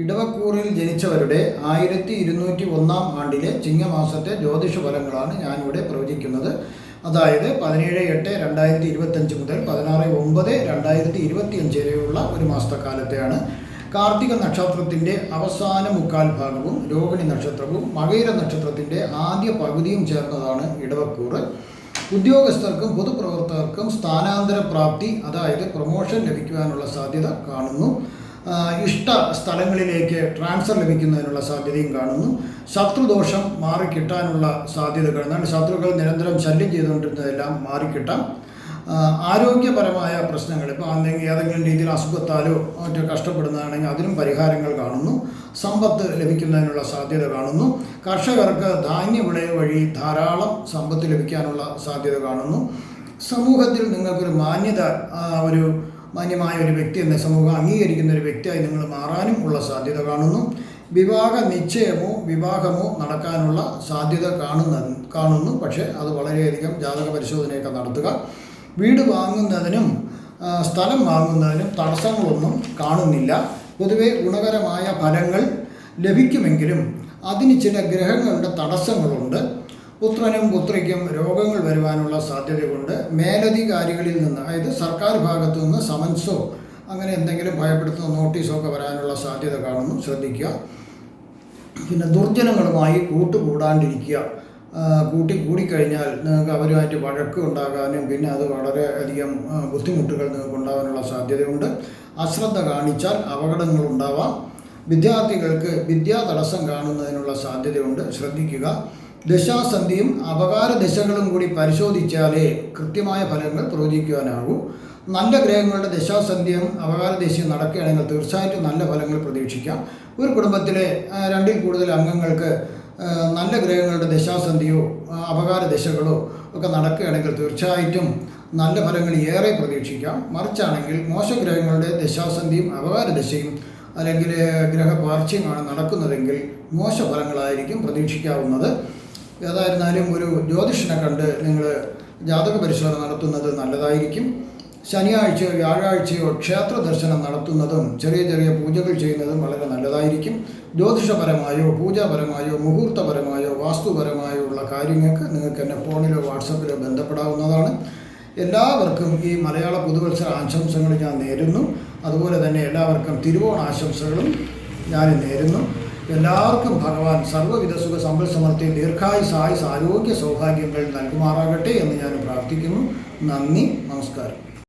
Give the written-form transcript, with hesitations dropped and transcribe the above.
ഇടവക്കൂറിൽ ജനിച്ചവരുടെ 1201 ആണ്ടിലെ ചിങ്ങമാസത്തെ ജ്യോതിഷ ഫലങ്ങളാണ് ഞാനിവിടെ പ്രവചിക്കുന്നത്. അതായത് 17/8/2025 മുതൽ 16/9/2025 വരെയുള്ള ഒരു മാസത്തെ കാലത്തെയാണ്. കാർത്തിക നക്ഷത്രത്തിൻ്റെ അവസാന മുക്കാൽ ഭാഗവും രോഹിണി നക്ഷത്രവും മകയിര നക്ഷത്രത്തിൻ്റെ ആദ്യ പകുതിയും ചേർന്നതാണ് ഇടവക്കൂറ്. ഉദ്യോഗസ്ഥർക്കും പൊതുപ്രവർത്തകർക്കും സ്ഥാനാന്തര പ്രാപ്തി, അതായത് പ്രൊമോഷൻ ലഭിക്കുവാനുള്ള സാധ്യത കാണുന്നു. ഇഷ്ട സ്ഥലങ്ങളിലേക്ക് ട്രാൻസ്ഫർ ലഭിക്കുന്നതിനുള്ള സാധ്യതയും കാണുന്നു. ശത്രുദോഷം മാറിക്കിട്ടാനുള്ള സാധ്യത കാണുന്നതാണ്. ശത്രുക്കൾ നിരന്തരം ശല്യം ചെയ്തുകൊണ്ടിരുന്നതെല്ലാം മാറിക്കിട്ടാം. ആരോഗ്യപരമായ പ്രശ്നങ്ങൾ, ഇപ്പോൾ ഏതെങ്കിലും രീതിയിൽ അസുഖത്താലോ മറ്റോ കഷ്ടപ്പെടുന്നതാണെങ്കിൽ അതിനും പരിഹാരങ്ങൾ കാണുന്നു. സമ്പത്ത് ലഭിക്കുന്നതിനുള്ള സാധ്യത കാണുന്നു. കർഷകർക്ക് ധാന്യവിള വഴി ധാരാളം സമ്പത്ത് ലഭിക്കാനുള്ള സാധ്യത കാണുന്നു. സമൂഹത്തിൽ നിങ്ങൾക്കൊരു മാന്യമായ ഒരു വ്യക്തി എന്ന സമൂഹം അംഗീകരിക്കുന്ന ഒരു വ്യക്തിയായി നിങ്ങൾ മാറാനും ഉള്ള സാധ്യത കാണുന്നു. വിവാഹ നിശ്ചയമോ വിവാഹമോ നടക്കാനുള്ള സാധ്യത കാണുന്നു. പക്ഷേ അത് വളരെയധികം ജാതക പരിശോധനയൊക്കെ നടത്തുക. വീട് വാങ്ങുന്നതിനും സ്ഥലം വാങ്ങുന്നതിനും തടസ്സങ്ങളൊന്നും കാണുന്നില്ല. പൊതുവെ ഗുണകരമായ ഫലങ്ങൾ ലഭിക്കുമെങ്കിലും അതിന് ചില ഗ്രഹങ്ങളുടെ തടസ്സങ്ങളുണ്ട്. പുത്രനും പുത്രിക്കും രോഗങ്ങൾ വരുവാനുള്ള സാധ്യതയുണ്ട്. മേലധികാരികളിൽ നിന്ന്, അതായത് സർക്കാർ ഭാഗത്തു നിന്ന് സമൻസോ അങ്ങനെ എന്തെങ്കിലും ഭയപ്പെടുത്തുന്ന നോട്ടീസോ ഒക്കെ വരാനുള്ള സാധ്യത കാണുന്നു, ശ്രദ്ധിക്കുക. പിന്നെ ദുർജനങ്ങളുമായി കൂട്ടുകൂടാണ്ടിരിക്കുക. കൂടിക്കഴിഞ്ഞാൽ നിങ്ങൾക്ക് അവരുമായിട്ട് വഴക്ക് ഉണ്ടാകാനും പിന്നെ അത് വളരെയധികം ബുദ്ധിമുട്ടുകൾ നിങ്ങൾക്ക് ഉണ്ടാകാനുള്ള സാധ്യതയുണ്ട്. അശ്രദ്ധ കാണിച്ചാൽ അപകടങ്ങളുണ്ടാവാം. വിദ്യാർത്ഥികൾക്ക് വിദ്യാ തടസ്സം കാണുന്നതിനുള്ള സാധ്യതയുണ്ട്, ശ്രദ്ധിക്കുക. ദശാസന്ധിയും അപകാര ദശകളും കൂടി പരിശോധിച്ചാലേ കൃത്യമായ ഫലങ്ങൾ പ്രവചിക്കുവാനാകൂ. നല്ല ഗ്രഹങ്ങളുടെ ദശാസന്ധിയും അപകാര ദശയും നടക്കുകയാണെങ്കിൽ തീർച്ചയായിട്ടും നല്ല ഫലങ്ങൾ പ്രതീക്ഷിക്കാം. ഒരു കുടുംബത്തിലെ 2-ൽ കൂടുതൽ അംഗങ്ങൾക്ക് നല്ല ഗ്രഹങ്ങളുടെ ദശാസന്ധിയോ അപകാര ദശകളോ ഒക്കെ നടക്കുകയാണെങ്കിൽ തീർച്ചയായിട്ടും നല്ല ഫലങ്ങൾ ഏറെ പ്രതീക്ഷിക്കാം. മറിച്ചാണെങ്കിൽ മോശഗ്രഹങ്ങളുടെ ദശാസന്ധിയും അപകാര ദശയും അല്ലെങ്കിൽ ഗ്രഹപാർശ്യമാണ് നടക്കുന്നതെങ്കിൽ മോശഫലങ്ങളായിരിക്കും പ്രതീക്ഷിക്കാവുന്നത്. ഏതായിരുന്നാലും ഒരു ജ്യോതിഷനെ കണ്ട് നിങ്ങൾ ജാതക പരിശോധന നടത്തുന്നത് നല്ലതായിരിക്കും. ശനിയാഴ്ചയോ വ്യാഴാഴ്ചയോ ക്ഷേത്ര ദർശനം നടത്തുന്നതും ചെറിയ ചെറിയ പൂജകൾ ചെയ്യുന്നതും വളരെ നല്ലതായിരിക്കും. ജ്യോതിഷപരമായോ പൂജാപരമായോ മുഹൂർത്തപരമായോ വാസ്തുപരമായോ ഉള്ള കാര്യങ്ങൾക്ക് നിങ്ങൾക്ക് എന്നെ ഫോണിലോ വാട്സപ്പിലോ ബന്ധപ്പെടാവുന്നതാണ്. എല്ലാവർക്കും ഈ മലയാള പുതുവത്സര ആശംസകൾ ഞാൻ നേരുന്നു. അതുപോലെ തന്നെ എല്ലാവർക്കും തിരുവോണ ആശംസകളും ഞാൻ നേരുന്നു. എല്ലാവർക്കും ഭഗവാൻ സർവ്വവിധ സുഖ സമ്പൽ സമൃദ്ധി ദീർഘായുസ് ആയുസ് ആരോഗ്യ സൗഭാഗ്യങ്ങൾ നൽകുമാറാകട്ടെ എന്ന് ഞാൻ പ്രാർത്ഥിക്കുന്നു. നന്ദി, നമസ്കാരം.